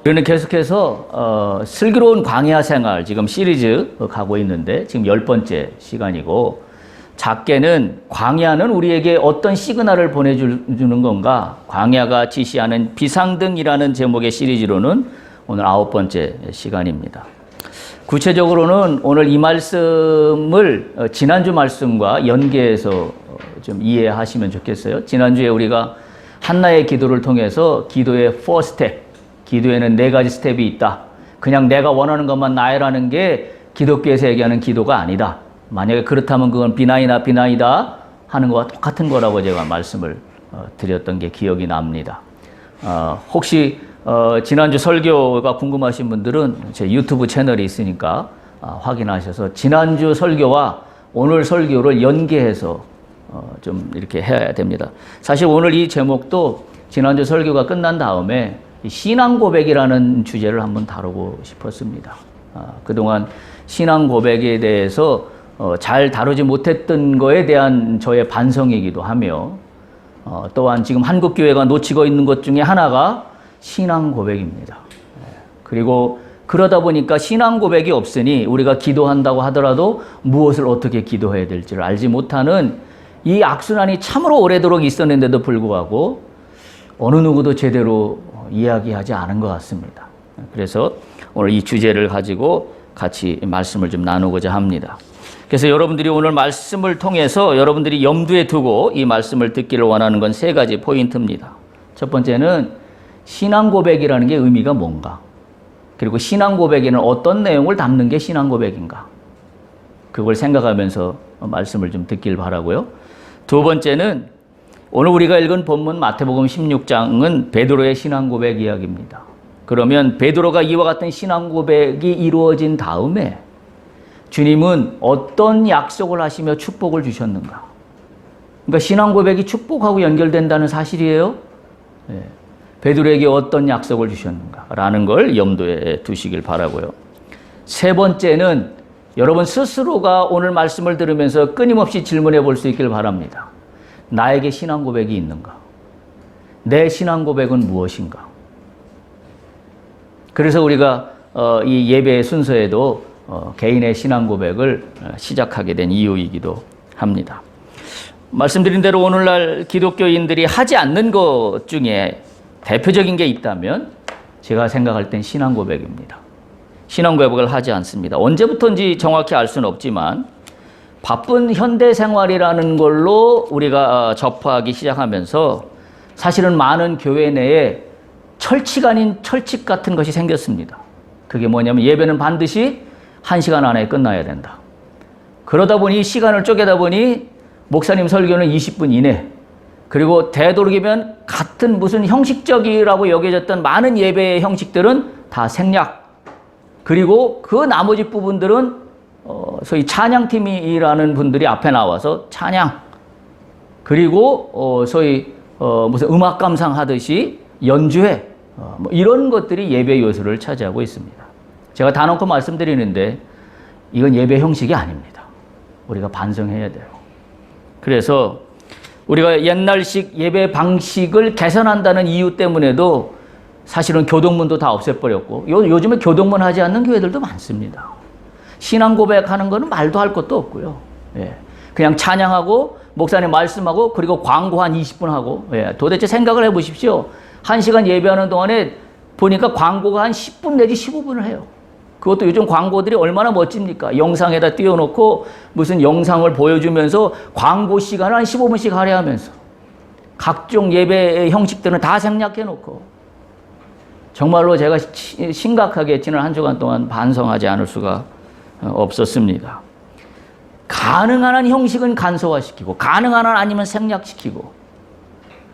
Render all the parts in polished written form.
우리는 계속해서 슬기로운 광야 생활 지금 시리즈 가고 있는데 지금 10번째 시간이고, 작게는 광야는 우리에게 어떤 시그널을 보내주는 건가, 광야가 지시하는 비상등이라는 제목의 시리즈로는 오늘 9번째 시간입니다. 구체적으로는 오늘 이 말씀을 지난주 말씀과 연계해서 좀 이해하시면 좋겠어요. 지난주에 우리가 한나의 기도를 통해서 기도의 4스텝, 기도에는 4가지 스텝이 있다. 그냥 내가 원하는 것만 나열하는 게 기독교에서 얘기하는 기도가 아니다. 만약에 그렇다면 그건 비나이다 하는 것과 똑같은 거라고 제가 말씀을 드렸던 게 기억이 납니다. 혹시 지난주 설교가 궁금하신 분들은 제 유튜브 채널이 있으니까 확인하셔서 지난주 설교와 오늘 설교를 연계해서 좀 이렇게 해야 됩니다. 사실 오늘 이 제목도 지난주 설교가 끝난 다음에 신앙 고백이라는 주제를 한번 다루고 싶었습니다. 그동안 신앙 고백에 대해서 잘 다루지 못했던 거에 대한 저의 반성이기도 하며, 또한 지금 한국교회가 놓치고 있는 것 중에 하나가 신앙 고백입니다. 그리고 그러다 보니까 신앙 고백이 없으니 우리가 기도한다고 하더라도 무엇을 어떻게 기도해야 될지를 알지 못하는 이 악순환이 참으로 오래도록 있었는데도 불구하고 어느 누구도 제대로 이야기하지 않은 것 같습니다. 그래서 오늘 이 주제를 가지고 같이 말씀을 좀 나누고자 합니다. 그래서 여러분들이 오늘 말씀을 통해서 여러분들이 염두에 두고 이 말씀을 듣기를 원하는 건 3가지 포인트입니다. 첫 번째는 신앙 고백이라는 게 의미가 뭔가, 그리고 신앙 고백에는 어떤 내용을 담는 게 신앙 고백인가, 그걸 생각하면서 말씀을 좀 듣길 바라고요. 두 번째는 오늘 우리가 읽은 본문 마태복음 16장은 베드로의 신앙 고백 이야기입니다. 그러면 베드로가 이와 같은 신앙 고백이 이루어진 다음에 주님은 어떤 약속을 하시며 축복을 주셨는가? 그러니까 신앙 고백이 축복하고 연결된다는 사실이에요. 네. 베드로에게 어떤 약속을 주셨는가라는 걸 염두에 두시길 바라고요. 세 번째는 여러분 스스로가 오늘 말씀을 들으면서 끊임없이 질문해 볼 수 있길 바랍니다. 나에게 신앙 고백이 있는가? 내 신앙 고백은 무엇인가? 그래서 우리가 이 예배의 순서에도 개인의 신앙 고백을 시작하게 된 이유이기도 합니다. 말씀드린 대로 오늘날 기독교인들이 하지 않는 것 중에 대표적인 게 있다면 제가 생각할 땐 신앙 고백입니다. 신앙 고백을 하지 않습니다. 언제부터인지 정확히 알 수는 없지만 바쁜 현대 생활이라는 걸로 우리가 접하기 시작하면서 사실은 많은 교회 내에 철칙 아닌 철칙 같은 것이 생겼습니다. 그게 뭐냐면 예배는 반드시 1시간 안에 끝나야 된다. 그러다 보니 시간을 쪼개다 보니 목사님 설교는 20분 이내, 그리고 되도록이면 같은 무슨 형식적이라고 여겨졌던 많은 예배의 형식들은 다 생략, 그리고 그 나머지 부분들은 소위 찬양팀이라는 분들이 앞에 나와서 찬양, 그리고 소위 무슨 음악 감상하듯이 연주회, 뭐 이런 것들이 예배 요소를 차지하고 있습니다. 제가 단언코 말씀드리는데 이건 예배 형식이 아닙니다. 우리가 반성해야 돼요. 그래서 우리가 옛날식 예배 방식을 개선한다는 이유 때문에도 사실은 교동문도 다 없애버렸고, 요즘에 교동문 하지 않는 교회들도 많습니다. 신앙 고백하는 거는 말도 할 것도 없고요. 예. 그냥 찬양하고 목사님 말씀하고 그리고 광고 한 20분 하고, 예. 도대체 생각을 해보십시오. 1시간 예배하는 동안에 보니까 광고가 한 10분 내지 15분을 해요. 그것도 요즘 광고들이 얼마나 멋집니까? 영상에다 띄워놓고 무슨 영상을 보여주면서 광고 시간을 한 15분씩 할애하면서 각종 예배의 형식들은 다 생략해놓고, 정말로 제가 심각하게 지난 한 주간 동안 반성하지 않을 수가 없었습니다. 가능한 한 형식은 간소화시키고 가능한 한 아니면 생략시키고,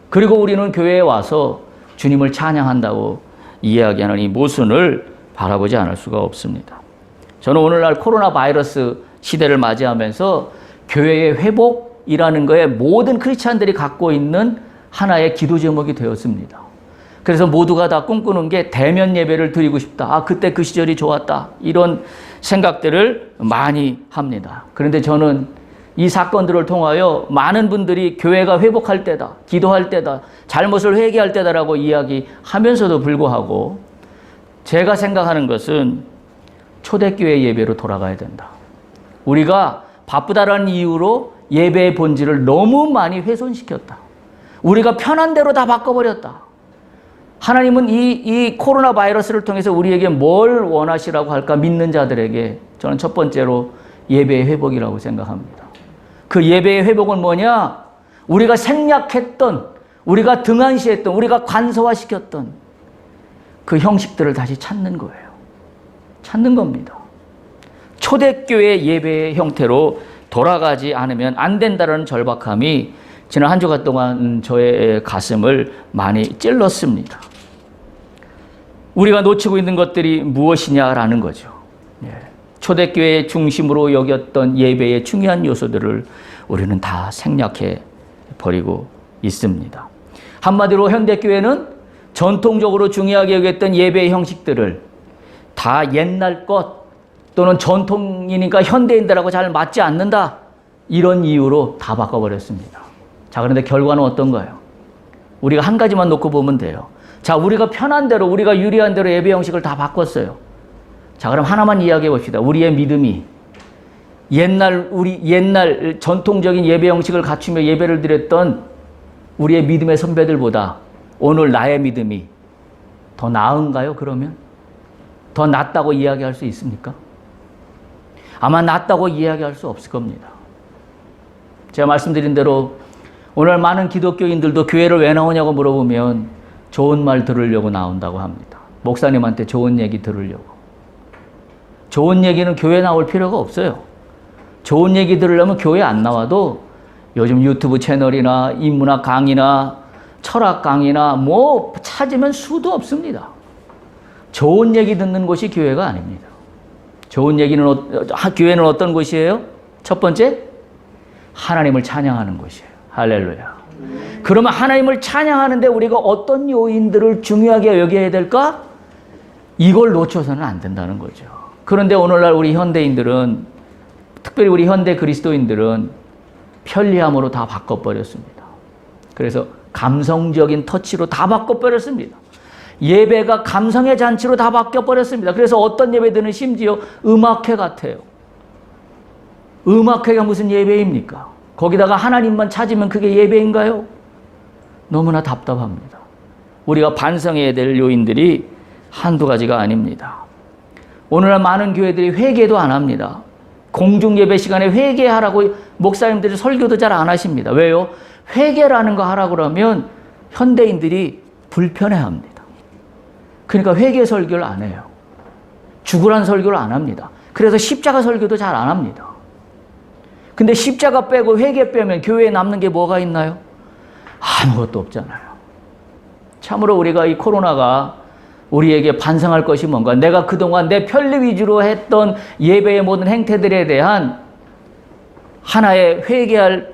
그리고 우리는 교회에 와서 주님을 찬양한다고 이야기하는 이 모순을 바라보지 않을 수가 없습니다. 저는 오늘날 코로나 바이러스 시대를 맞이하면서 교회의 회복이라는 거에 모든 크리스찬들이 갖고 있는 하나의 기도 제목이 되었습니다. 그래서 모두가 다 꿈꾸는 게 대면 예배를 드리고 싶다. 그때 그 시절이 좋았다. 이런 생각들을 많이 합니다. 그런데 저는 이 사건들을 통하여 많은 분들이 교회가 회복할 때다, 기도할 때다, 잘못을 회개할 때다라고 이야기하면서도 불구하고 제가 생각하는 것은 초대교회 예배로 돌아가야 된다. 우리가 바쁘다라는 이유로 예배의 본질을 너무 많이 훼손시켰다. 우리가 편한 대로 다 바꿔버렸다. 하나님은 이 코로나 바이러스를 통해서 우리에게 뭘 원하시라고 할까? 믿는 자들에게 저는 첫 번째로 예배의 회복이라고 생각합니다. 그 예배의 회복은 뭐냐? 우리가 생략했던, 우리가 등한시했던, 우리가 관소화시켰던 그 형식들을 다시 찾는 거예요. 찾는 겁니다. 초대교회 예배의 형태로 돌아가지 않으면 안 된다는 절박함이 지난 한 주간 동안 저의 가슴을 많이 찔렀습니다. 우리가 놓치고 있는 것들이 무엇이냐라는 거죠. 초대교회의 중심으로 여겼던 예배의 중요한 요소들을 우리는 다 생략해 버리고 있습니다. 한마디로 현대교회는 전통적으로 중요하게 여겼던 예배의 형식들을 다 옛날 것 또는 전통이니까 현대인들하고 잘 맞지 않는다, 이런 이유로 다 바꿔버렸습니다. 자, 그런데 결과는 어떤가요? 우리가 한 가지만 놓고 보면 돼요. 자, 우리가 편한 대로, 우리가 유리한 대로 예배 형식을 다 바꿨어요. 자, 그럼 하나만 이야기해 봅시다. 우리의 믿음이 옛날 전통적인 예배 형식을 갖추며 예배를 드렸던 우리의 믿음의 선배들보다 오늘 나의 믿음이 더 나은가요, 그러면? 더 낫다고 이야기할 수 있습니까? 아마 낫다고 이야기할 수 없을 겁니다. 제가 말씀드린 대로 오늘 많은 기독교인들도 교회를 왜 나오냐고 물어보면 좋은 말 들으려고 나온다고 합니다. 목사님한테 좋은 얘기 들으려고. 좋은 얘기는 교회 나올 필요가 없어요. 좋은 얘기 들으려면 교회 안 나와도 요즘 유튜브 채널이나 인문학 강의나 철학 강의나 뭐 찾으면 수도 없습니다. 좋은 얘기 듣는 곳이 교회가 아닙니다. 좋은 얘기는, 교회는 어떤 곳이에요? 첫 번째, 하나님을 찬양하는 곳이에요. 할렐루야. 그러면 하나님을 찬양하는데 우리가 어떤 요인들을 중요하게 여겨야 될까? 이걸 놓쳐서는 안 된다는 거죠. 그런데 오늘날 우리 현대인들은, 특별히 우리 현대 그리스도인들은 편리함으로 다 바꿔버렸습니다. 그래서 감성적인 터치로 다 바꿔버렸습니다. 예배가 감성의 잔치로 다 바뀌어버렸습니다. 그래서 어떤 예배들은 심지어 음악회 같아요. 음악회가 무슨 예배입니까? 거기다가 하나님만 찾으면 그게 예배인가요? 너무나 답답합니다. 우리가 반성해야 될 요인들이 한두 가지가 아닙니다. 오늘날 많은 교회들이 회개도 안 합니다. 공중예배 시간에 회개하라고 목사님들이 설교도 잘 안 하십니다. 왜요? 회개라는 거 하라고 그러면 현대인들이 불편해합니다. 그러니까 회개 설교를 안 해요. 죽으란 설교를 안 합니다. 그래서 십자가 설교도 잘 안 합니다. 근데 십자가 빼고 회개 빼면 교회에 남는 게 뭐가 있나요? 아무것도 없잖아요. 참으로 우리가 이 코로나가 우리에게 반성할 것이 뭔가, 내가 그동안 내 편리 위주로 했던 예배의 모든 행태들에 대한 하나의 회개할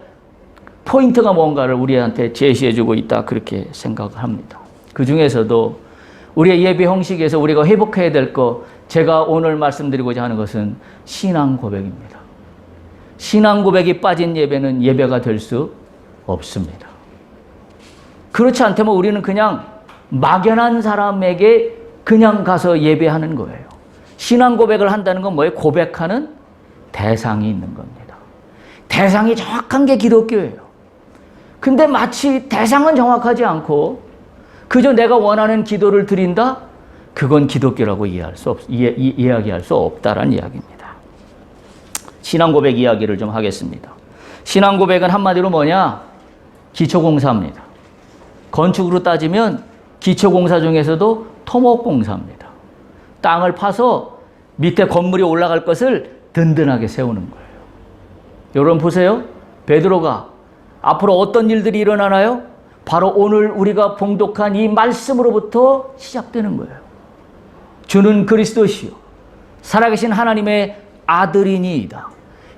포인트가 뭔가를 우리한테 제시해주고 있다, 그렇게 생각을 합니다. 그 중에서도 우리의 예배 형식에서 우리가 회복해야 될 거, 제가 오늘 말씀드리고자 하는 것은 신앙 고백입니다. 신앙 고백이 빠진 예배는 예배가 될 수 없습니다. 그렇지 않다면 우리는 그냥 막연한 사람에게 그냥 가서 예배하는 거예요. 신앙 고백을 한다는 건 뭐예요? 고백하는 대상이 있는 겁니다. 대상이 정확한 게 기독교예요. 근데 마치 대상은 정확하지 않고 그저 내가 원하는 기도를 드린다? 그건 기독교라고 이야기할 수 없다라는 이야기입니다. 신앙 고백 이야기를 좀 하겠습니다. 신앙 고백은 한마디로 뭐냐? 기초공사입니다. 건축으로 따지면 기초공사 중에서도 토목공사입니다. 땅을 파서 밑에 건물이 올라갈 것을 든든하게 세우는 거예요. 여러분 보세요. 베드로가 앞으로 어떤 일들이 일어나나요? 바로 오늘 우리가 봉독한 이 말씀으로부터 시작되는 거예요. 주는 그리스도시요 살아계신 하나님의 아들이니이다.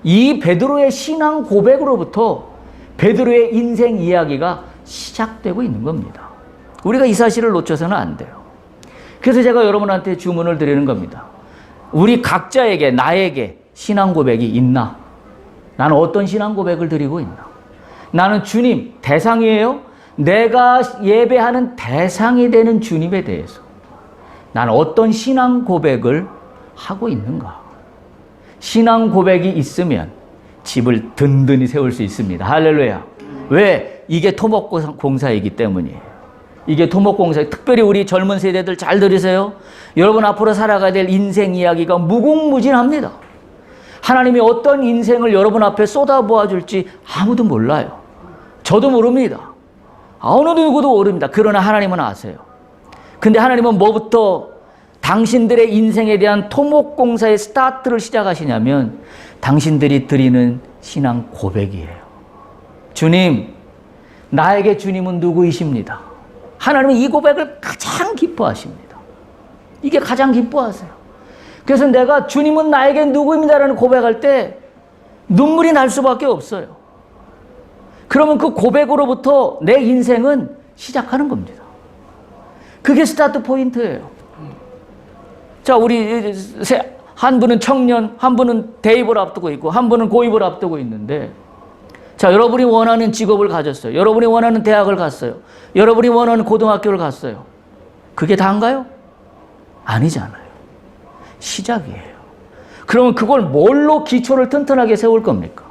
이 베드로의 신앙 고백으로부터 베드로의 인생 이야기가 시작되고 있는 겁니다. 우리가 이 사실을 놓쳐서는 안 돼요. 그래서 제가 여러분한테 주문을 드리는 겁니다. 우리 각자에게, 나에게 신앙 고백이 있나? 나는 어떤 신앙 고백을 드리고 있나? 나는 주님, 대상이에요? 내가 예배하는 대상이 되는 주님에 대해서 나는 어떤 신앙 고백을 하고 있는가? 신앙 고백이 있으면 집을 든든히 세울 수 있습니다. 할렐루야. 왜? 이게 토목공사이기 때문이에요. 이게 토목공사. 특별히 우리 젊은 세대들 잘 들으세요. 여러분 앞으로 살아가야 될 인생 이야기가 무궁무진합니다. 하나님이 어떤 인생을 여러분 앞에 쏟아부어 줄지 아무도 몰라요. 저도 모릅니다. 어느 누구도 모릅니다. 그러나 하나님은 아세요. 근데 하나님은 뭐부터 당신들의 인생에 대한 토목공사의 스타트를 시작하시냐면 당신들이 드리는 신앙 고백이에요. 주님, 나에게 주님은 누구이십니다. 하나님은 이 고백을 가장 기뻐하십니다. 이게 가장 기뻐하세요. 그래서 내가 주님은 나에게 누구입니다라는 고백할 때 눈물이 날 수밖에 없어요. 그러면 그 고백으로부터 내 인생은 시작하는 겁니다. 그게 스타트 포인트예요. 자, 우리 한 분은 청년, 한 분은 대입을 앞두고 있고 한 분은 고입을 앞두고 있는데, 자, 여러분이 원하는 직업을 가졌어요. 여러분이 원하는 대학을 갔어요. 여러분이 원하는 고등학교를 갔어요. 그게 다인가요? 아니잖아요. 시작이에요. 그러면 그걸 뭘로 기초를 튼튼하게 세울 겁니까?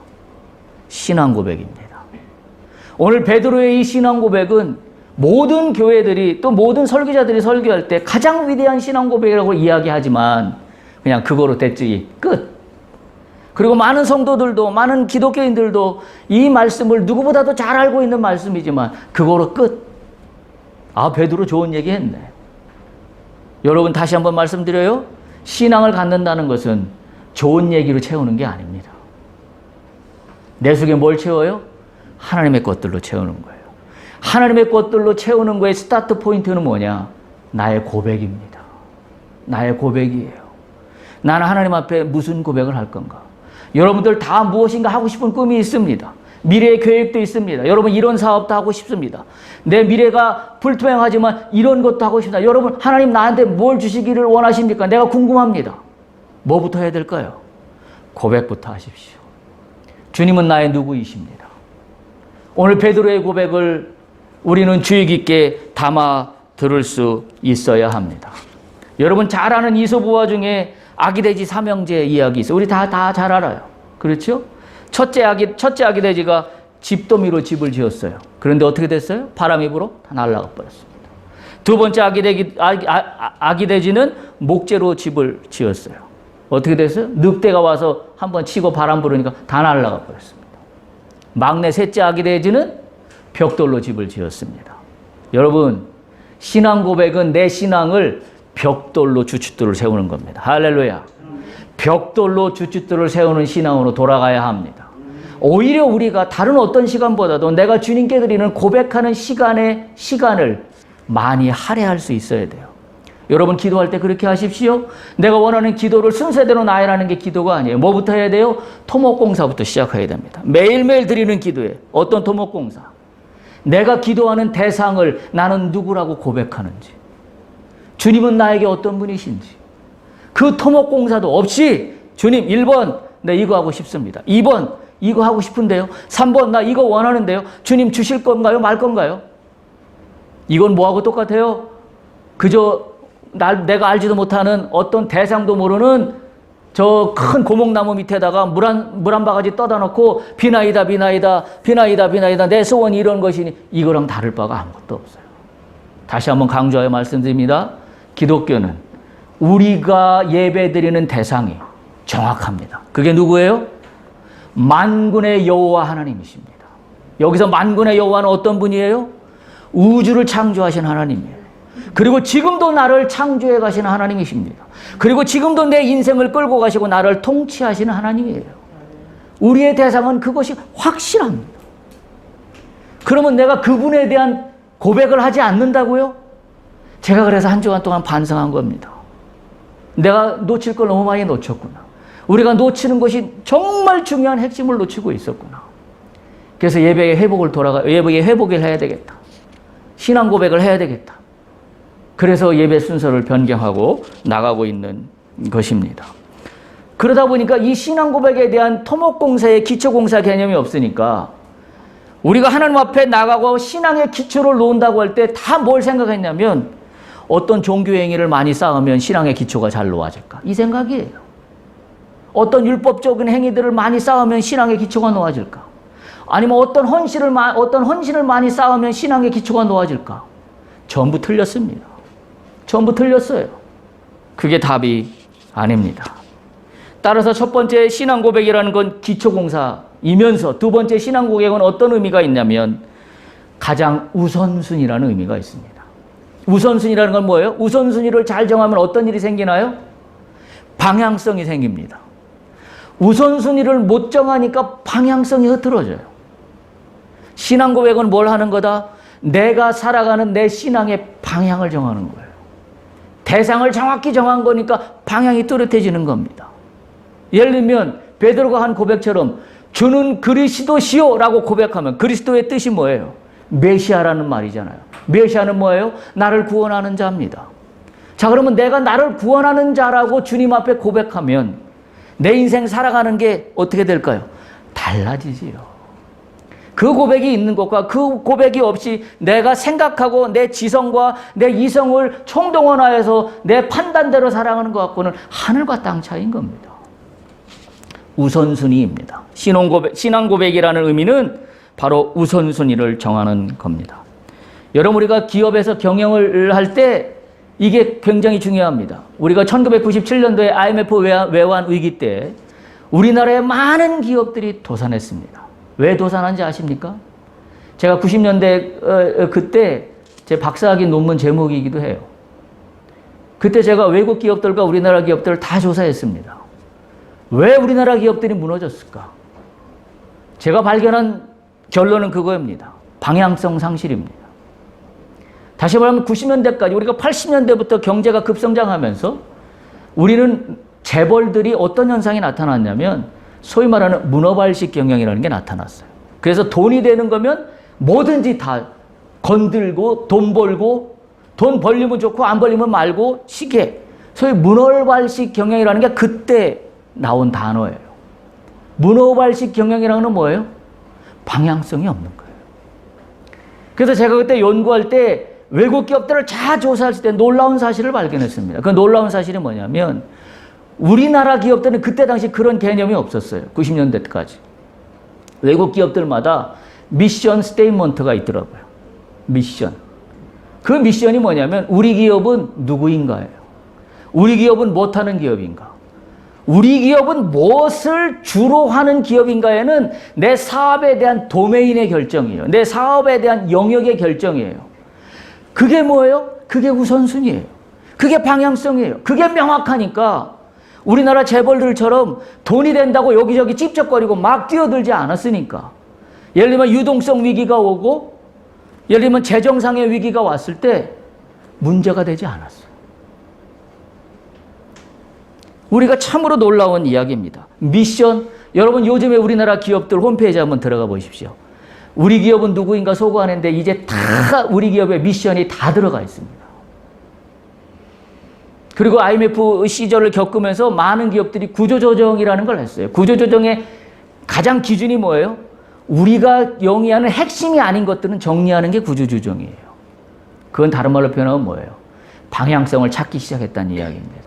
신앙 고백입니다. 오늘 베드로의 이 신앙 고백은 모든 교회들이 또 모든 설교자들이 설교할 때 가장 위대한 신앙 고백이라고 이야기하지만 그냥 그거로 됐지 끝. 그리고 많은 성도들도 많은 기독교인들도 이 말씀을 누구보다도 잘 알고 있는 말씀이지만 그거로 끝. 아, 베드로 좋은 얘기 했네. 여러분 다시 한번 말씀드려요. 신앙을 갖는다는 것은 좋은 얘기로 채우는 게 아닙니다. 내 속에 뭘 채워요? 하나님의 것들로 채우는 거예요. 하나님의 것들로 채우는 거의 스타트 포인트는 뭐냐? 나의 고백입니다. 나의 고백이에요. 나는 하나님 앞에 무슨 고백을 할 건가? 여러분들 다 무엇인가 하고 싶은 꿈이 있습니다. 미래의 계획도 있습니다. 여러분 이런 사업도 하고 싶습니다. 내 미래가 불투명하지만 이런 것도 하고 싶다. 여러분 하나님 나한테 뭘 주시기를 원하십니까? 내가 궁금합니다. 뭐부터 해야 될까요? 고백부터 하십시오. 주님은 나의 누구이십니다. 오늘 베드로의 고백을 우리는 주의 깊게 담아 들을 수 있어야 합니다. 여러분 잘 아는 이솝우화 중에 아기돼지 삼형제 이야기 있어요. 우리 다 잘 알아요. 그렇죠? 첫째 아기돼지가 집더미로 집을 지었어요. 그런데 어떻게 됐어요? 바람이 불어 다 날아가 버렸습니다. 두 번째 아기돼지는 목재로 집을 지었어요. 어떻게 됐어요? 늑대가 와서 한번 치고 바람 부르니까 다 날아가 버렸습니다. 막내 셋째 아기돼지는 벽돌로 집을 지었습니다. 여러분, 신앙 고백은 내 신앙을 벽돌로 주춧돌을 세우는 겁니다. 할렐루야. 벽돌로 주춧돌을 세우는 신앙으로 돌아가야 합니다. 오히려 우리가 다른 어떤 시간보다도 내가 주님께 드리는 고백하는 시간을 많이 할애할 수 있어야 돼요. 여러분 기도할 때 그렇게 하십시오. 내가 원하는 기도를 순서대로 나열하는 게 기도가 아니에요. 뭐부터 해야 돼요? 토목공사부터 시작해야 됩니다. 매일매일 드리는 기도에 어떤 토목공사? 내가 기도하는 대상을 나는 누구라고 고백하는지, 주님은 나에게 어떤 분이신지, 그 토목공사도 없이 주님 1번 네 이거 하고 싶습니다. 2번 이거 하고 싶은데요. 3번 나 이거 원하는데요. 주님 주실 건가요? 말 건가요? 이건 뭐하고 똑같아요? 그저 내가 알지도 못하는 어떤 대상도 모르는 저 큰 고목나무 밑에다가 물 한 바가지 떠다 놓고 비나이다 내 소원이 이런 것이니 이거랑 다를 바가 아무것도 없어요. 다시 한번 강조하여 말씀드립니다. 기독교는 우리가 예배드리는 대상이 정확합니다. 그게 누구예요? 만군의 여호와 하나님이십니다. 여기서 만군의 여호와는 어떤 분이에요? 우주를 창조하신 하나님이에요. 그리고 지금도 나를 창조해 가시는 하나님이십니다. 그리고 지금도 내 인생을 끌고 가시고 나를 통치하시는 하나님이에요. 우리의 대상은 그것이 확실합니다. 그러면 내가 그분에 대한 고백을 하지 않는다고요? 제가 그래서 한 주간 동안 반성한 겁니다. 내가 놓칠 걸 너무 많이 놓쳤구나. 우리가 놓치는 것이 정말 중요한 핵심을 놓치고 있었구나. 그래서 예배의 회복을 해야 되겠다. 신앙 고백을 해야 되겠다. 그래서 예배 순서를 변경하고 나가고 있는 것입니다. 그러다 보니까 이 신앙 고백에 대한 토목공사의 기초공사 개념이 없으니까 우리가 하나님 앞에 나가고 신앙의 기초를 놓는다고 할 때 다 뭘 생각했냐면 어떤 종교 행위를 많이 쌓으면 신앙의 기초가 잘 놓아질까? 이 생각이에요. 어떤 율법적인 행위들을 많이 쌓으면 신앙의 기초가 놓아질까? 아니면 어떤 헌신을 많이 쌓으면 신앙의 기초가 놓아질까? 전부 틀렸습니다. 전부 틀렸어요. 그게 답이 아닙니다. 따라서 첫 번째 신앙 고백이라는 건 기초 공사이면서 두 번째 신앙 고백은 어떤 의미가 있냐면 가장 우선순위라는 의미가 있습니다. 우선순위라는 건 뭐예요? 우선순위를 잘 정하면 어떤 일이 생기나요? 방향성이 생깁니다. 우선순위를 못 정하니까 방향성이 흐트러져요. 신앙 고백은 뭘 하는 거다? 내가 살아가는 내 신앙의 방향을 정하는 거예요. 대상을 정확히 정한 거니까 방향이 뚜렷해지는 겁니다. 예를 들면 베드로가 한 고백처럼 주는 그리스도시요 라고 고백하면 그리스도의 뜻이 뭐예요? 메시아라는 말이잖아요. 메시아는 뭐예요? 나를 구원하는 자입니다. 자, 그러면 내가 나를 구원하는 자라고 주님 앞에 고백하면 내 인생 살아가는 게 어떻게 될까요? 달라지지요. 그 고백이 있는 것과 그 고백이 없이 내가 생각하고 내 지성과 내 이성을 총동원하여서 내 판단대로 살아가는 것 갖고는 하늘과 땅 차이인 겁니다. 우선순위입니다. 신앙 고백이라는 의미는 바로 우선순위를 정하는 겁니다. 여러분, 우리가 기업에서 경영을 할 때 이게 굉장히 중요합니다. 우리가 1997년도에 IMF 외환 위기 때 우리나라의 많은 기업들이 도산했습니다. 왜 도산한지 아십니까? 제가 90년대 그때 제 박사학위 논문 제목이기도 해요. 그때 제가 외국 기업들과 우리나라 기업들을 다 조사했습니다. 왜 우리나라 기업들이 무너졌을까? 제가 발견한 결론은 그거입니다. 방향성 상실입니다. 다시 말하면 90년대까지 우리가 80년대부터 경제가 급성장하면서 우리는 재벌들이 어떤 현상이 나타났냐면 소위 말하는 문어발식 경영이라는 게 나타났어요. 그래서 돈이 되는 거면 뭐든지 다 건들고 돈 벌고 돈 벌리면 좋고 안 벌리면 말고 시계. 소위 문어발식 경영이라는 게 그때 나온 단어예요. 문어발식 경영이라는 건 뭐예요? 방향성이 없는 거예요. 그래서 제가 그때 연구할 때 외국 기업들을 잘 조사했을 때 놀라운 사실을 발견했습니다. 그 놀라운 사실이 뭐냐면 우리나라 기업들은 그때 당시 그런 개념이 없었어요. 90년대까지. 외국 기업들마다 미션 스테이트먼트가 있더라고요. 미션. 그 미션이 뭐냐면 우리 기업은 누구인가예요. 우리 기업은 못하는 기업인가. 우리 기업은 무엇을 주로 하는 기업인가에는 내 사업에 대한 도메인의 결정이에요. 내 사업에 대한 영역의 결정이에요. 그게 뭐예요? 그게 우선순위예요. 그게 방향성이에요. 그게 명확하니까 우리나라 재벌들처럼 돈이 된다고 여기저기 찝쩍거리고 막 뛰어들지 않았으니까. 예를 들면 유동성 위기가 오고 예를 들면 재정상의 위기가 왔을 때 문제가 되지 않았어요. 우리가 참으로 놀라운 이야기입니다. 미션, 여러분 요즘에 우리나라 기업들 홈페이지 한번 들어가 보십시오. 우리 기업은 누구인가 소개하는데 이제 다 우리 기업의 미션이 다 들어가 있습니다. 그리고 IMF 시절을 겪으면서 많은 기업들이 구조조정이라는 걸 했어요. 구조조정의 가장 기준이 뭐예요? 우리가 영위하는 핵심이 아닌 것들은 정리하는 게 구조조정이에요. 그건 다른 말로 표현하면 뭐예요? 방향성을 찾기 시작했다는 이야기입니다.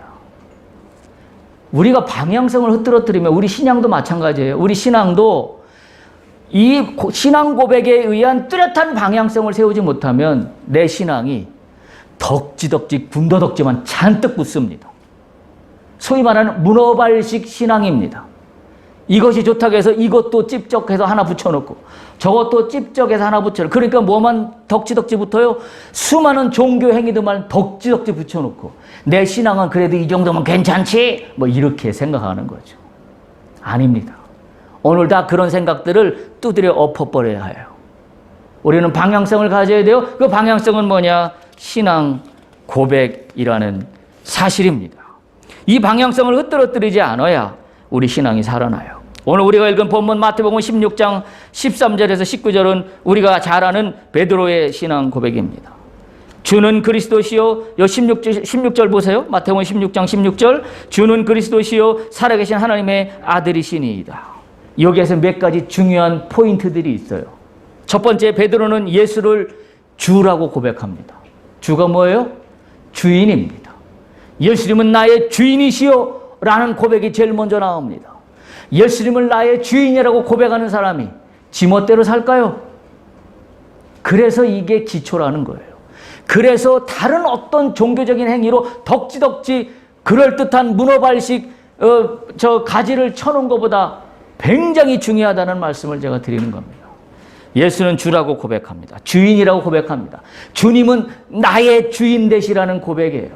우리가 방향성을 흐트러뜨리면 우리 신앙도 마찬가지예요. 우리 신앙도 이 신앙 고백에 의한 뚜렷한 방향성을 세우지 못하면 내 신앙이 덕지덕지 군더덕지만 잔뜩 붙습니다. 소위 말하는 문어발식 신앙입니다. 이것이 좋다고 해서 이것도 찝쩍해서 하나 붙여놓고 저것도 찝쩍해서 하나 붙여놓고 그러니까 뭐만 덕지덕지 붙어요? 수많은 종교 행위들만 덕지덕지 붙여놓고 내 신앙은 그래도 이 정도면 괜찮지? 뭐 이렇게 생각하는 거죠. 아닙니다. 오늘 다 그런 생각들을 두드려 엎어버려야 해요. 우리는 방향성을 가져야 돼요. 그 방향성은 뭐냐? 신앙 고백이라는 사실입니다. 이 방향성을 흐트러뜨리지 않아야 우리 신앙이 살아나요. 오늘 우리가 읽은 본문 마태복음 16장 13절에서 19절은 우리가 잘 아는 베드로의 신앙 고백입니다. 주는 그리스도시요. 16절 보세요. 마태복음 16장 16절. 주는 그리스도시요. 살아계신 하나님의 아들이시니이다. 여기에서 몇 가지 중요한 포인트들이 있어요. 첫 번째, 베드로는 예수를 주라고 고백합니다. 주가 뭐예요? 주인입니다. 예수님은 나의 주인이시여 라는 고백이 제일 먼저 나옵니다. 예수님을 나의 주인이라고 고백하는 사람이 지멋대로 살까요? 그래서 이게 기초라는 거예요. 그래서 다른 어떤 종교적인 행위로 덕지덕지 그럴듯한 문어발식 가지를 쳐놓은 것보다 굉장히 중요하다는 말씀을 제가 드리는 겁니다. 예수는 주라고 고백합니다. 주인이라고 고백합니다. 주님은 나의 주인 되시라는 고백이에요.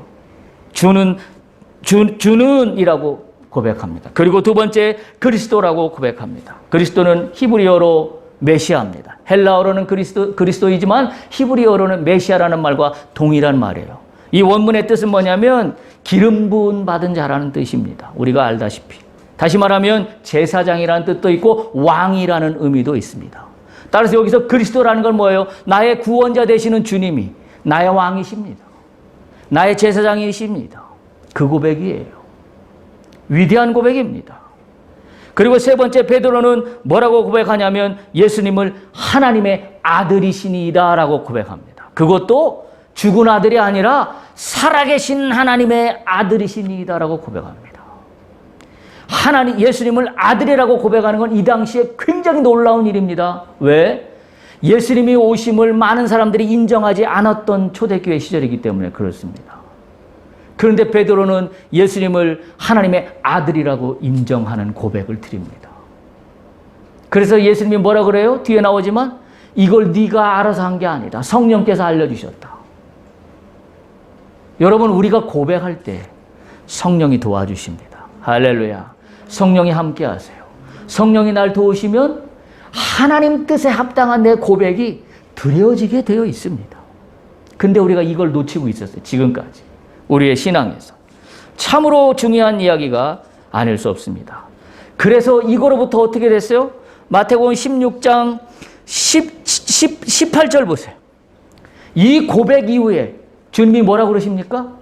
주는이라고 고백합니다. 그리고 두 번째 그리스도라고 고백합니다. 그리스도는 히브리어로 메시아입니다. 헬라어로는 그리스도이지만 히브리어로는 메시아라는 말과 동일한 말이에요. 이 원문의 뜻은 뭐냐면 기름 부은 받은 자라는 뜻입니다. 우리가 알다시피. 다시 말하면 제사장이라는 뜻도 있고 왕이라는 의미도 있습니다. 따라서 여기서 그리스도라는 건 뭐예요? 나의 구원자 되시는 주님이 나의 왕이십니다. 나의 제사장이십니다. 그 고백이에요. 위대한 고백입니다. 그리고 세 번째 베드로는 뭐라고 고백하냐면 예수님을 하나님의 아들이시니이다 라고 고백합니다. 그것도 죽은 아들이 아니라 살아계신 하나님의 아들이시니이다 라고 고백합니다. 예수님을 아들이라고 고백하는 건 이 당시에 굉장히 놀라운 일입니다. 왜? 예수님이 오심을 많은 사람들이 인정하지 않았던 초대교회 시절이기 때문에 그렇습니다. 그런데 베드로는 예수님을 하나님의 아들이라고 인정하는 고백을 드립니다. 그래서 예수님이 뭐라 그래요? 뒤에 나오지만 이걸 네가 알아서 한 게 아니다. 성령께서 알려주셨다. 여러분, 우리가 고백할 때 성령이 도와주십니다. 할렐루야. 성령이 함께 하세요. 성령이 날 도우시면 하나님 뜻에 합당한 내 고백이 드려지게 되어 있습니다. 근데 우리가 이걸 놓치고 있었어요. 지금까지. 우리의 신앙에서. 참으로 중요한 이야기가 아닐 수 없습니다. 그래서 이거로부터 어떻게 됐어요? 마태복음 16장 18절 보세요. 이 고백 이후에 주님이 뭐라고 그러십니까?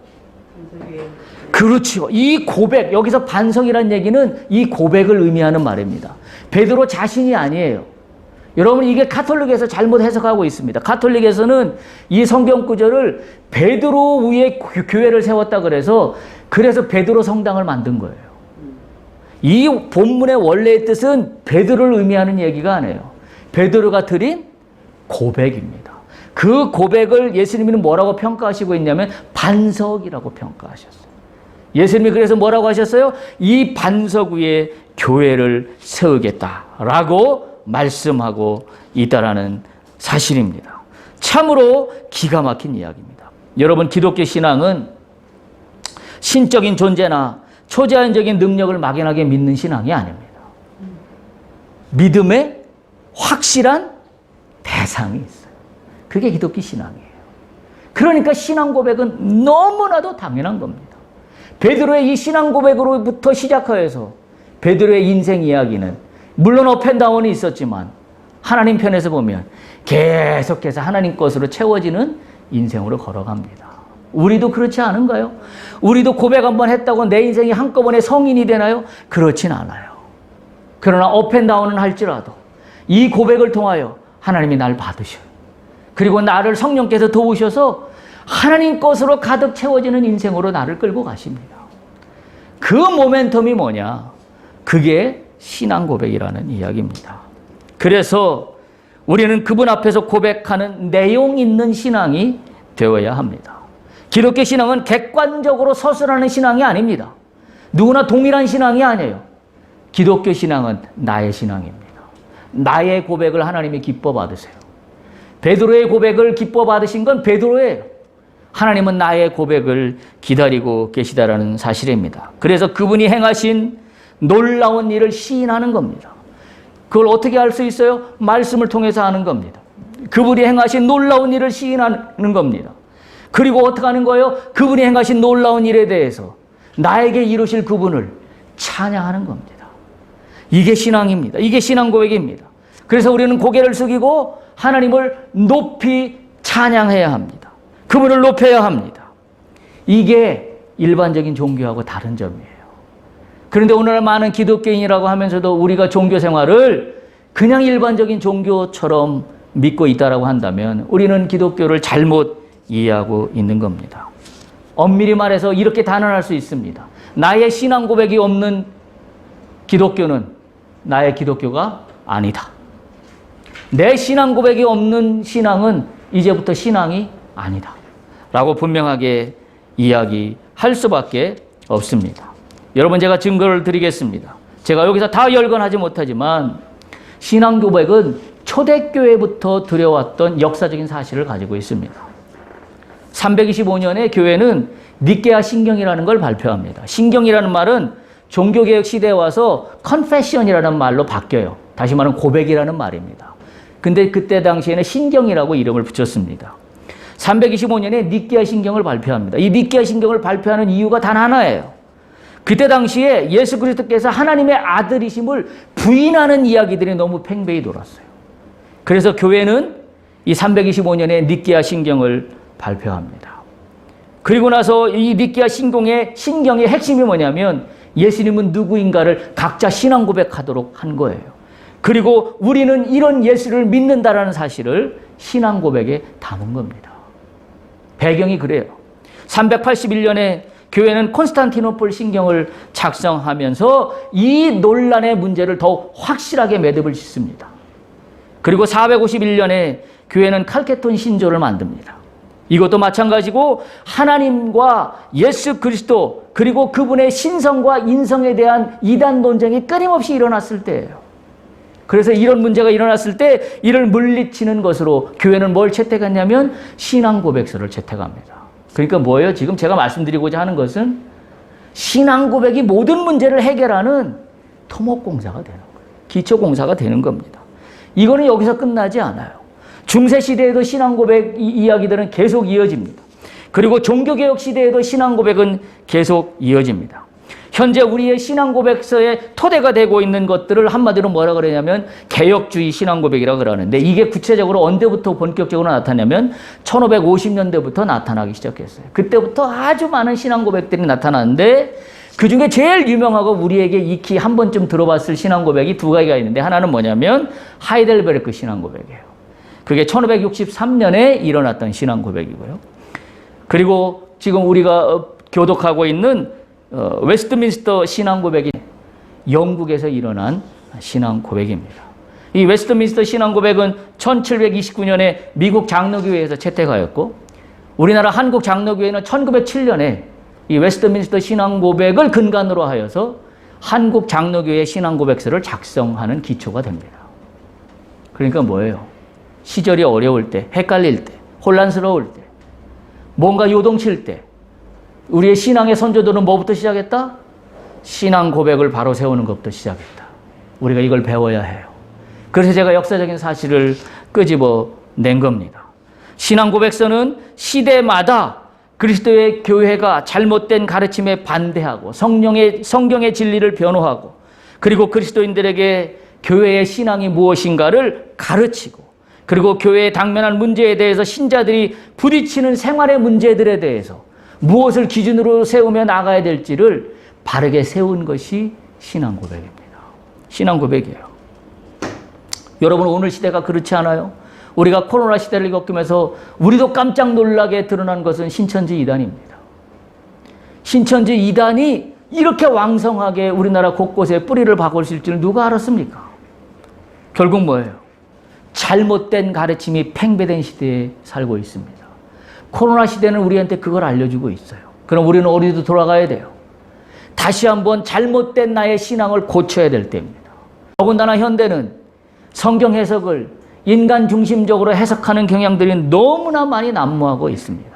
그렇죠. 이 고백, 여기서 반석이라는 얘기는 이 고백을 의미하는 말입니다. 베드로 자신이 아니에요. 여러분, 이게 가톨릭에서 잘못 해석하고 있습니다. 가톨릭에서는 이 성경 구절을 베드로 위에 교회를 세웠다 그래서 베드로 성당을 만든 거예요. 이 본문의 원래의 뜻은 베드로를 의미하는 얘기가 아니에요. 베드로가 드린 고백입니다. 그 고백을 예수님은 뭐라고 평가하시고 있냐면 반석이라고 평가하셨어요. 예수님이 그래서 뭐라고 하셨어요? 이 반석 위에 교회를 세우겠다라고 말씀하고 있다라는 사실입니다. 참으로 기가 막힌 이야기입니다. 여러분, 기독교 신앙은 신적인 존재나 초자연적인 능력을 막연하게 믿는 신앙이 아닙니다. 믿음의 확실한 대상이 있어요. 그게 기독교 신앙이에요. 그러니까 신앙 고백은 너무나도 당연한 겁니다. 베드로의 이 신앙 고백으로부터 시작하여서 베드로의 인생 이야기는 물론 업앤다운이 있었지만 하나님 편에서 보면 계속해서 하나님 것으로 채워지는 인생으로 걸어갑니다. 우리도 그렇지 않은가요? 우리도 고백 한번 했다고 내 인생이 한꺼번에 성인이 되나요? 그렇진 않아요. 그러나 업앤다운은 할지라도 이 고백을 통하여 하나님이 날 받으셔요. 그리고 나를 성령께서 도우셔서 하나님 것으로 가득 채워지는 인생으로 나를 끌고 가십니다. 그 모멘텀이 뭐냐? 그게 신앙 고백이라는 이야기입니다. 그래서 우리는 그분 앞에서 고백하는 내용 있는 신앙이 되어야 합니다. 기독교 신앙은 객관적으로 서술하는 신앙이 아닙니다. 누구나 동일한 신앙이 아니에요. 기독교 신앙은 나의 신앙입니다. 나의 고백을 하나님이 기뻐 받으세요. 베드로의 고백을 기뻐 받으신 건 베드로예요. 하나님은 나의 고백을 기다리고 계시다라는 사실입니다. 그래서 그분이 행하신 놀라운 일을 시인하는 겁니다. 그걸 어떻게 할 수 있어요? 말씀을 통해서 하는 겁니다. 그분이 행하신 놀라운 일을 시인하는 겁니다. 그리고 어떻게 하는 거예요? 그분이 행하신 놀라운 일에 대해서 나에게 이루실 그분을 찬양하는 겁니다. 이게 신앙입니다. 이게 신앙 고백입니다. 그래서 우리는 고개를 숙이고 하나님을 높이 찬양해야 합니다. 그분을 높여야 합니다. 이게 일반적인 종교하고 다른 점이에요. 그런데 오늘날 많은 기독교인이라고 하면서도 우리가 종교 생활을 그냥 일반적인 종교처럼 믿고 있다라고 한다면 우리는 기독교를 잘못 이해하고 있는 겁니다. 엄밀히 말해서 이렇게 단언할 수 있습니다. 나의 신앙 고백이 없는 기독교는 나의 기독교가 아니다. 내 신앙 고백이 없는 신앙은 이제부터 신앙이 아니다. 라고 분명하게 이야기할 수밖에 없습니다. 여러분, 제가 증거를 드리겠습니다. 제가 여기서 다 열건하지 못하지만 신앙 고백은 초대교회부터 들여왔던 역사적인 사실을 가지고 있습니다. 325년에 교회는 니케아 신경이라는 걸 발표합니다. 신경이라는 말은 종교개혁 시대에 와서 컨페션이라는 말로 바뀌어요. 다시 말하면 고백이라는 말입니다. 근데 그때 당시에는 신경이라고 이름을 붙였습니다. 325년에 니케아 신경을 발표합니다. 이 니케아 신경을 발표하는 이유가 단 하나예요. 그때 당시에 예수 그리스도께서 하나님의 아들이심을 부인하는 이야기들이 너무 팽배히 돌았어요. 그래서 교회는 이 325년에 니케아 신경을 발표합니다. 그리고 나서 이 니케아 신경의 핵심이 뭐냐면 예수님은 누구인가를 각자 신앙 고백하도록 한 거예요. 그리고 우리는 이런 예수를 믿는다라는 사실을 신앙 고백에 담은 겁니다. 배경이 그래요. 381년에 교회는 콘스탄티노플 신경을 작성하면서 이 논란의 문제를 더욱 확실하게 매듭을 짓습니다. 그리고 451년에 교회는 칼케톤 신조를 만듭니다. 이것도 마찬가지고 하나님과 예수 그리스도 그리고 그분의 신성과 인성에 대한 이단 논쟁이 끊임없이 일어났을 때예요. 그래서 이런 문제가 일어났을 때 이를 물리치는 것으로 교회는 뭘 채택했냐면 신앙 고백서를 채택합니다. 그러니까 뭐예요? 지금 제가 말씀드리고자 하는 것은 신앙 고백이 모든 문제를 해결하는 토목공사가 되는 거예요. 기초공사가 되는 겁니다. 이거는 여기서 끝나지 않아요. 중세시대에도 신앙 고백 이야기들은 계속 이어집니다. 그리고 종교개혁 시대에도 신앙 고백은 계속 이어집니다. 현재 우리의 신앙 고백서의 토대가 되고 있는 것들을 한마디로 뭐라 그러냐면 개혁주의 신앙 고백이라고 그러는데 이게 구체적으로 언제부터 본격적으로 나타나냐면 1550년대부터 나타나기 시작했어요. 그때부터 아주 많은 신앙 고백들이 나타나는데 그중에 제일 유명하고 우리에게 익히 한 번쯤 들어봤을 신앙 고백이 두 가지가 있는데 하나는 뭐냐면 하이델베르크 신앙 고백이에요. 그게 1563년에 일어났던 신앙 고백이고요. 그리고 지금 우리가 교독하고 있는 웨스트민스터 신앙 고백이 영국에서 일어난 신앙 고백입니다. 이 웨스트민스터 신앙 고백은 1729년에 미국 장로교회에서 채택하였고 우리나라 한국 장로교회는 1907년에 이 웨스트민스터 신앙 고백을 근간으로 하여서 한국 장로교회 신앙 고백서를 작성하는 기초가 됩니다. 그러니까 뭐예요? 시절이 어려울 때, 헷갈릴 때, 혼란스러울 때, 뭔가 요동칠 때 우리의 신앙의 선조들은 뭐부터 시작했다? 신앙 고백을 바로 세우는 것부터 시작했다. 우리가 이걸 배워야 해요. 그래서 제가 역사적인 사실을 끄집어낸 겁니다. 신앙 고백서는 시대마다 그리스도의 교회가 잘못된 가르침에 반대하고 성경의 진리를 변호하고 그리고 그리스도인들에게 교회의 신앙이 무엇인가를 가르치고 그리고 교회에 당면한 문제에 대해서 신자들이 부딪히는 생활의 문제들에 대해서 무엇을 기준으로 세우며 나가야 될지를 바르게 세운 것이 신앙 고백입니다. 신앙 고백이에요. 여러분 오늘 시대가 그렇지 않아요? 우리가 코로나 시대를 겪으면서 우리도 깜짝 놀라게 드러난 것은 신천지 이단입니다. 신천지 이단이 이렇게 왕성하게 우리나라 곳곳에 뿌리를 박을 줄 누가 알았습니까? 결국 뭐예요? 잘못된 가르침이 팽배된 시대에 살고 있습니다. 코로나 시대는 우리한테 그걸 알려주고 있어요. 그럼 우리는 어디로 돌아가야 돼요? 다시 한번 잘못된 나의 신앙을 고쳐야 될 때입니다. 더군다나 현대는 성경 해석을 인간 중심적으로 해석하는 경향들이 너무나 많이 난무하고 있습니다.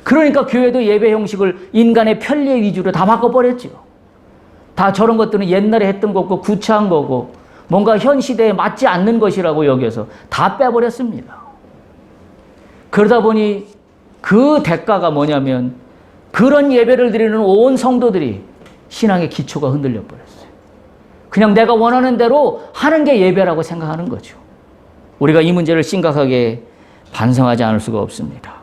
그러니까 교회도 예배 형식을 인간의 편리 위주로 다 바꿔버렸죠. 다 저런 것들은 옛날에 했던 거고 구차한 거고 뭔가 현 시대에 맞지 않는 것이라고 여겨서 다 빼버렸습니다. 그러다 보니 그 대가가 뭐냐면 그런 예배를 드리는 온 성도들이 신앙의 기초가 흔들려 버렸어요. 그냥 내가 원하는 대로 하는 게 예배라고 생각하는 거죠. 우리가 이 문제를 심각하게 반성하지 않을 수가 없습니다.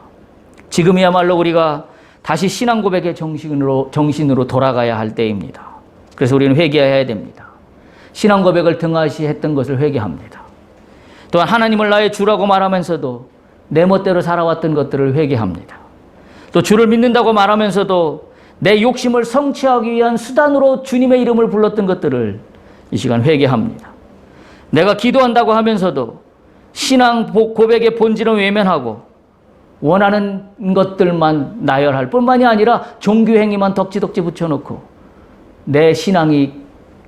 지금이야말로 우리가 다시 신앙 고백의 정신으로 돌아가야 할 때입니다. 그래서 우리는 회개해야 됩니다. 신앙 고백을 등한시했던 것을 회개합니다. 또한 하나님을 나의 주라고 말하면서도 내 멋대로 살아왔던 것들을 회개합니다. 또 주를 믿는다고 말하면서도 내 욕심을 성취하기 위한 수단으로 주님의 이름을 불렀던 것들을 이 시간 회개합니다. 내가 기도한다고 하면서도 신앙 고백의 본질은 외면하고 원하는 것들만 나열할 뿐만이 아니라 종교 행위만 덕지덕지 붙여놓고 내 신앙이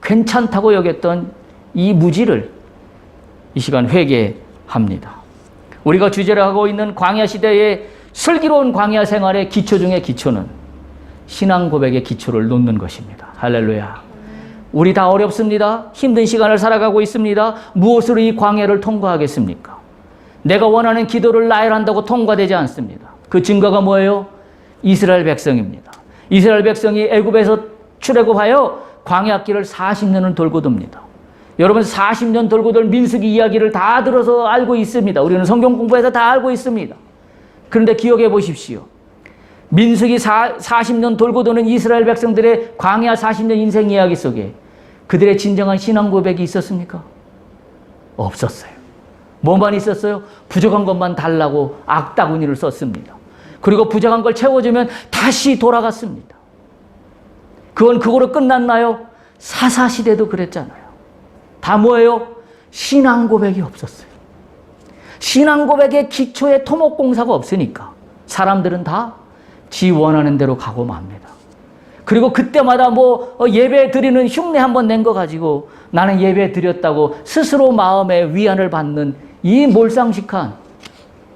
괜찮다고 여겼던 이 무지를 이 시간 회개합니다. 우리가 주제를 하고 있는 광야 시대의 슬기로운 광야 생활의 기초 중의 기초는 신앙 고백의 기초를 놓는 것입니다. 할렐루야. 우리 다 어렵습니다. 힘든 시간을 살아가고 있습니다. 무엇으로 이 광야를 통과하겠습니까? 내가 원하는 기도를 나열한다고 통과되지 않습니다. 그 증거가 뭐예요? 이스라엘 백성입니다. 이스라엘 백성이 애굽에서 출애굽하여 광야길을 40년을 돌고 돕니다. 여러분 40년 돌고 돌 민수기 이야기를 다 들어서 알고 있습니다. 우리는 성경 공부해서 다 알고 있습니다. 그런데 기억해 보십시오. 민수기 40년 돌고 도는 이스라엘 백성들의 광야 40년 인생 이야기 속에 그들의 진정한 신앙 고백이 있었습니까? 없었어요. 뭐만 있었어요? 부족한 것만 달라고 악다구니를 썼습니다. 그리고 부족한 걸 채워주면 다시 돌아갔습니다. 그건 그거로 끝났나요? 사사시대도 그랬잖아요. 다 뭐예요? 신앙 고백이 없었어요. 신앙 고백의 기초에 토목공사가 없으니까 사람들은 다 지 원하는 대로 가고 맙니다. 그리고 그때마다 예배 드리는 흉내 한번 낸 거 가지고 나는 예배 드렸다고 스스로 마음의 위안을 받는 이 몰상식한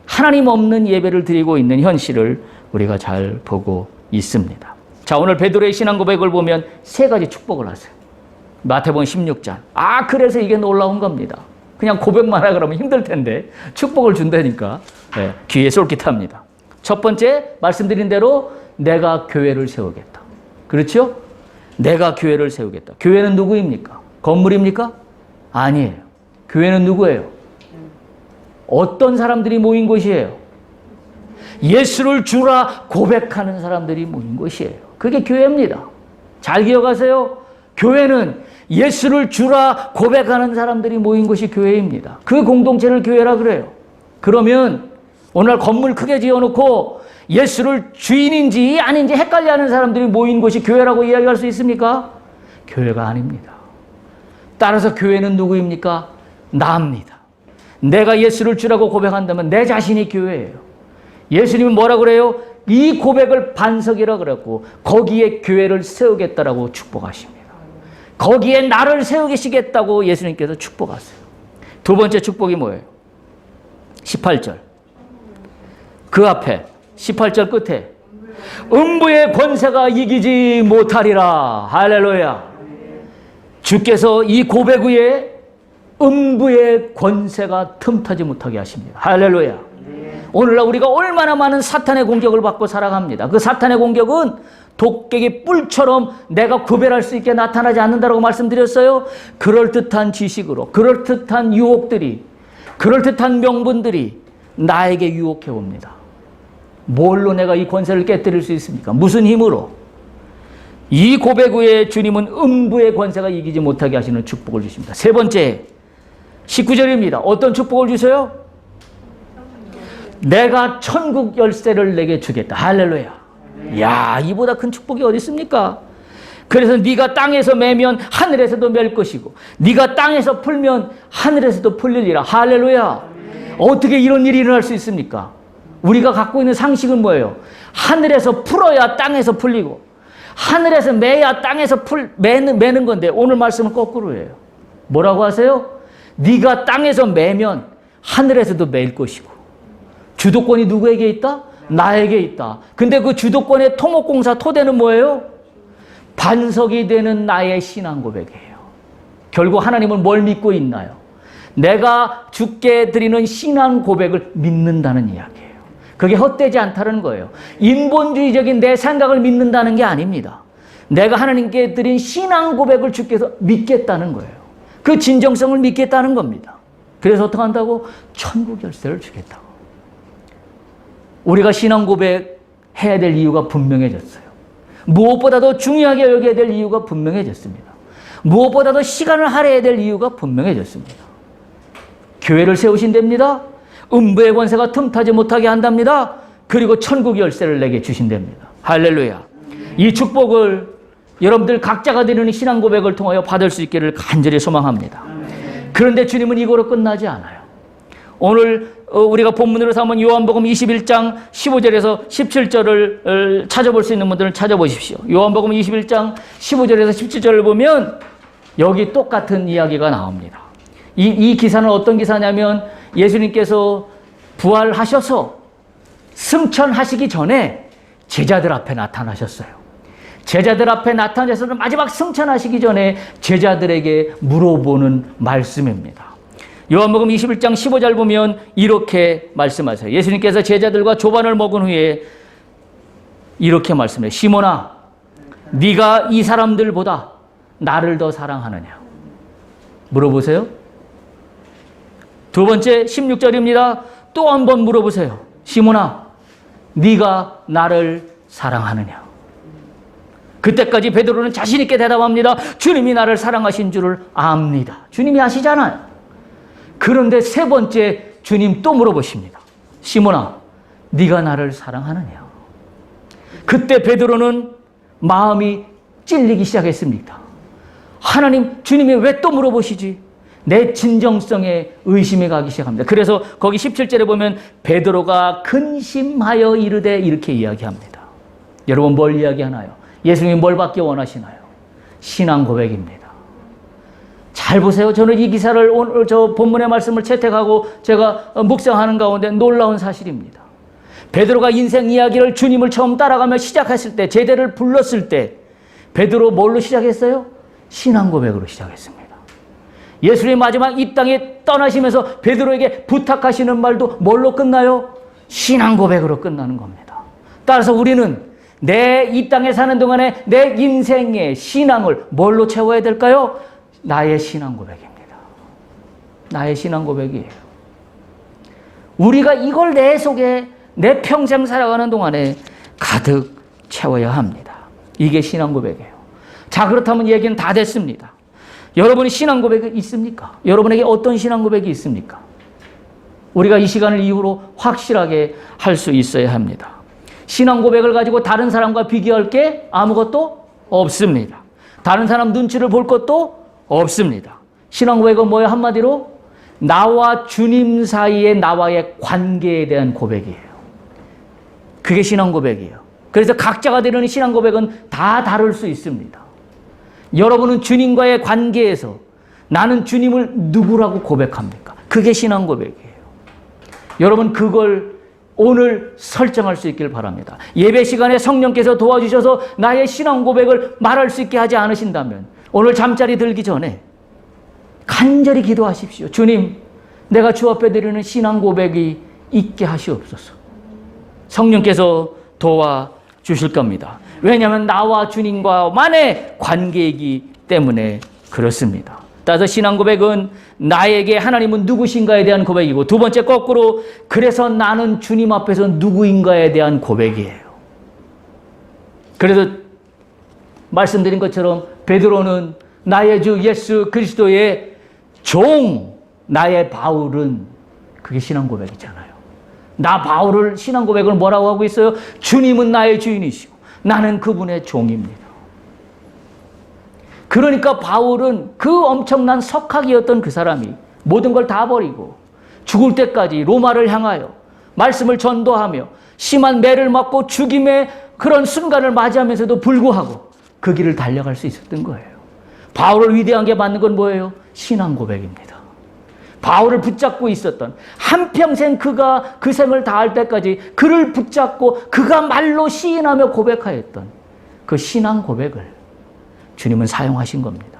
하나님 없는 예배를 드리고 있는 현실을 우리가 잘 보고 있습니다. 자, 오늘 베드로의 신앙 고백을 보면 세 가지 축복을 하세요. 마태복음 16장. 그래서 이게 놀라운 겁니다. 그냥 고백만 하라 그러면 힘들 텐데 축복을 준다니까 귀에 쏠깃합니다. 첫 번째 말씀드린 대로 내가 교회를 세우겠다. 그렇죠? 내가 교회를 세우겠다. 교회는 누구입니까? 건물입니까? 아니에요. 교회는 누구예요? 어떤 사람들이 모인 곳이에요? 예수를 주라 고백하는 사람들이 모인 곳이에요. 그게 교회입니다. 잘 기억하세요. 교회는 예수를 주라 고백하는 사람들이 모인 곳이 교회입니다. 그 공동체를 교회라 그래요. 그러면 오늘 건물 크게 지어놓고 예수를 주인인지 아닌지 헷갈려하는 사람들이 모인 곳이 교회라고 이야기할 수 있습니까? 교회가 아닙니다. 따라서 교회는 누구입니까? 나입니다. 내가 예수를 주라고 고백한다면 내 자신이 교회예요. 예수님은 뭐라 그래요? 이 고백을 반석이라 그랬고 거기에 교회를 세우겠다라고 축복하십니다. 거기에 나를 세우시겠다고 예수님께서 축복하세요. 두 번째 축복이 뭐예요? 18절. 그 앞에 18절 끝에 음부의 권세가 이기지 못하리라. 할렐루야. 주께서 이 고백 위에 음부의 권세가 틈타지 못하게 하십니다. 할렐루야. 오늘날 우리가 얼마나 많은 사탄의 공격을 받고 살아갑니다. 그 사탄의 공격은 독객의 뿔처럼 내가 구별할 수 있게 나타나지 않는다고 말씀드렸어요. 그럴듯한 지식으로, 그럴듯한 유혹들이, 그럴듯한 명분들이 나에게 유혹해 옵니다. 뭘로 내가 이 권세를 깨뜨릴 수 있습니까? 무슨 힘으로? 이 고백 후에 주님은 음부의 권세가 이기지 못하게 하시는 축복을 주십니다. 세 번째, 19절입니다. 어떤 축복을 주세요? 내가 천국 열쇠를 내게 주겠다. 할렐루야. 야, 이보다 큰 축복이 어디 있습니까? 그래서 네가 땅에서 매면 하늘에서도 맬 것이고 네가 땅에서 풀면 하늘에서도 풀리리라. 할렐루야. 어떻게 이런 일이 일어날 수 있습니까? 우리가 갖고 있는 상식은 뭐예요? 하늘에서 풀어야 땅에서 풀리고 하늘에서 매야 땅에서 매는 건데 오늘 말씀은 거꾸로예요. 뭐라고 하세요? 네가 땅에서 매면 하늘에서도 매일 것이고 주도권이 누구에게 있다? 나에게 있다. 근데 그 주도권의 토목공사 토대는 뭐예요? 반석이 되는 나의 신앙 고백이에요. 결국 하나님은 뭘 믿고 있나요? 내가 주께 드리는 신앙 고백을 믿는다는 이야기예요. 그게 헛되지 않다는 거예요. 인본주의적인 내 생각을 믿는다는 게 아닙니다. 내가 하나님께 드린 신앙 고백을 주께서 믿겠다는 거예요. 그 진정성을 믿겠다는 겁니다. 그래서 어떻게 한다고? 천국 열쇠를 주겠다고. 우리가 신앙 고백 해야 될 이유가 분명해졌어요. 무엇보다도 중요하게 여겨야 될 이유가 분명해졌습니다. 무엇보다도 시간을 할애해야 될 이유가 분명해졌습니다. 교회를 세우신답니다. 음부의 권세가 틈타지 못하게 한답니다. 그리고 천국 열쇠를 내게 주신답니다. 할렐루야. 이 축복을 여러분들 각자가 드리는 신앙 고백을 통하여 받을 수 있기를 간절히 소망합니다. 그런데 주님은 이거로 끝나지 않아요. 오늘 우리가 본문으로 삼은 요한복음 21장 15절에서 17절을 찾아볼 수 있는 분들은 찾아보십시오. 요한복음 21장 15절에서 17절을 보면 여기 똑같은 이야기가 나옵니다. 이 기사는 어떤 기사냐면 예수님께서 부활하셔서 승천하시기 전에 제자들 앞에 나타나셨어요. 제자들 앞에 나타나셔서 마지막 승천하시기 전에 제자들에게 물어보는 말씀입니다. 요한복음 21장 15절 보면 이렇게 말씀하세요. 예수님께서 제자들과 조반을 먹은 후에 이렇게 말씀해요. 시몬아, 네가 이 사람들보다 나를 더 사랑하느냐? 물어보세요. 두 번째 16절입니다. 또 한 번 물어보세요. 시몬아, 네가 나를 사랑하느냐? 그때까지 베드로는 자신 있게 대답합니다. 주님이 나를 사랑하신 줄을 압니다. 주님이 아시잖아요. 그런데 세 번째 주님 또 물어보십니다. 시몬아, 네가 나를 사랑하느냐? 그때 베드로는 마음이 찔리기 시작했습니다. 하나님, 주님이 왜 또 물어보시지? 내 진정성에 의심이 가기 시작합니다. 그래서 거기 17절에 보면 베드로가 근심하여 이르되 이렇게 이야기합니다. 여러분 뭘 이야기하나요? 예수님이 뭘 받기 원하시나요? 신앙 고백입니다. 잘 보세요. 저는 이 기사를 오늘 저 본문의 말씀을 채택하고 제가 묵상하는 가운데 놀라운 사실입니다. 베드로가 인생 이야기를 주님을 처음 따라가며 시작했을 때, 제대를 불렀을 때 베드로 뭘로 시작했어요? 신앙 고백으로 시작했습니다. 예수님 마지막 이 땅에 떠나시면서 베드로에게 부탁하시는 말도 뭘로 끝나요? 신앙 고백으로 끝나는 겁니다. 따라서 우리는 내 이 땅에 사는 동안에 내 인생의 신앙을 뭘로 채워야 될까요? 나의 신앙 고백입니다. 나의 신앙 고백이에요. 우리가 이걸 내 속에 내 평생 살아가는 동안에 가득 채워야 합니다. 이게 신앙 고백이에요. 자, 그렇다면 얘기는 다 됐습니다. 여러분이 신앙 고백이 있습니까? 여러분에게 어떤 신앙 고백이 있습니까? 우리가 이 시간을 이후로 확실하게 할 수 있어야 합니다. 신앙 고백을 가지고 다른 사람과 비교할 게 아무것도 없습니다. 다른 사람 눈치를 볼 것도 없습니다. 신앙 고백은 뭐예요? 한마디로 나와 주님 사이의 나와의 관계에 대한 고백이에요. 그게 신앙 고백이에요. 그래서 각자가 드리는 신앙 고백은 다 다를 수 있습니다. 여러분은 주님과의 관계에서 나는 주님을 누구라고 고백합니까? 그게 신앙 고백이에요. 여러분 그걸 오늘 설정할 수 있길 바랍니다. 예배 시간에 성령께서 도와주셔서 나의 신앙 고백을 말할 수 있게 하지 않으신다면 오늘 잠자리 들기 전에 간절히 기도하십시오. 주님, 내가 주 앞에 드리는 신앙 고백이 있게 하시옵소서. 성령께서 도와주실 겁니다. 왜냐하면 나와 주님과만의 관계이기 때문에 그렇습니다. 따라서 신앙 고백은 나에게 하나님은 누구신가에 대한 고백이고, 두 번째 거꾸로 그래서 나는 주님 앞에서 누구인가에 대한 고백이에요. 그래서 말씀드린 것처럼 베드로는 나의 주 예수 그리스도의 종, 나의 바울은 그게 신앙 고백이잖아요. 나 바울을 신앙 고백을 뭐라고 하고 있어요? 주님은 나의 주인이시고 나는 그분의 종입니다. 그러니까 바울은 그 엄청난 석학이었던 그 사람이 모든 걸 다 버리고 죽을 때까지 로마를 향하여 말씀을 전도하며 심한 매를 맞고 죽임의 그런 순간을 맞이하면서도 불구하고 그 길을 달려갈 수 있었던 거예요. 바울을 위대한 게 맞는 건 뭐예요? 신앙 고백입니다. 바울을 붙잡고 있었던, 한평생 그가 그 생을 다할 때까지 그를 붙잡고 그가 말로 시인하며 고백하였던 그 신앙 고백을 주님은 사용하신 겁니다.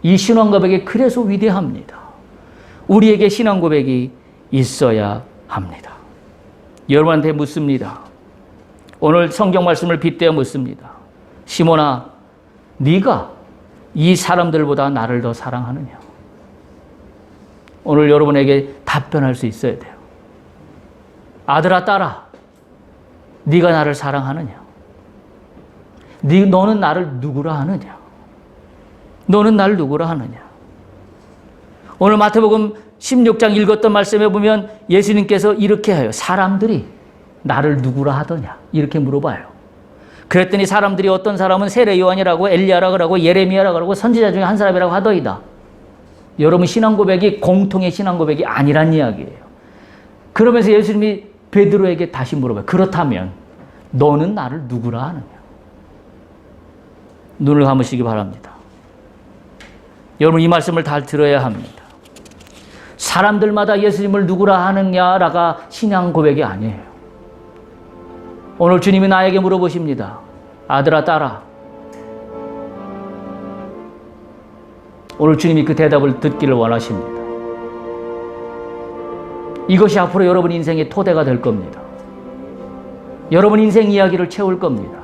이 신앙 고백이 그래서 위대합니다. 우리에게 신앙 고백이 있어야 합니다. 여러분한테 묻습니다. 오늘 성경 말씀을 빗대어 묻습니다. 시몬아, 네가 이 사람들보다 나를 더 사랑하느냐? 오늘 여러분에게 답변할 수 있어야 돼요. 아들아, 딸아, 네가 나를 사랑하느냐? 너는 나를 누구라 하느냐? 너는 나를 누구라 하느냐? 오늘 마태복음 16장 읽었던 말씀에 보면 예수님께서 이렇게 해요. 사람들이 나를 누구라 하더냐? 이렇게 물어봐요. 그랬더니 사람들이 어떤 사람은 세례 요한이라고 엘리야라고 그러고 예레미야라고 그러고 선지자 중에 한 사람이라고 하더이다. 여러분 신앙 고백이 공통의 신앙 고백이 아니란 이야기예요. 그러면서 예수님이 베드로에게 다시 물어봐요. 그렇다면 너는 나를 누구라 하느냐? 눈을 감으시기 바랍니다. 여러분 이 말씀을 다 들어야 합니다. 사람들마다 예수님을 누구라 하느냐라가 신앙 고백이 아니에요. 오늘 주님이 나에게 물어보십니다. 아들아, 딸아. 오늘 주님이 그 대답을 듣기를 원하십니다. 이것이 앞으로 여러분 인생의 토대가 될 겁니다. 여러분 인생 이야기를 채울 겁니다.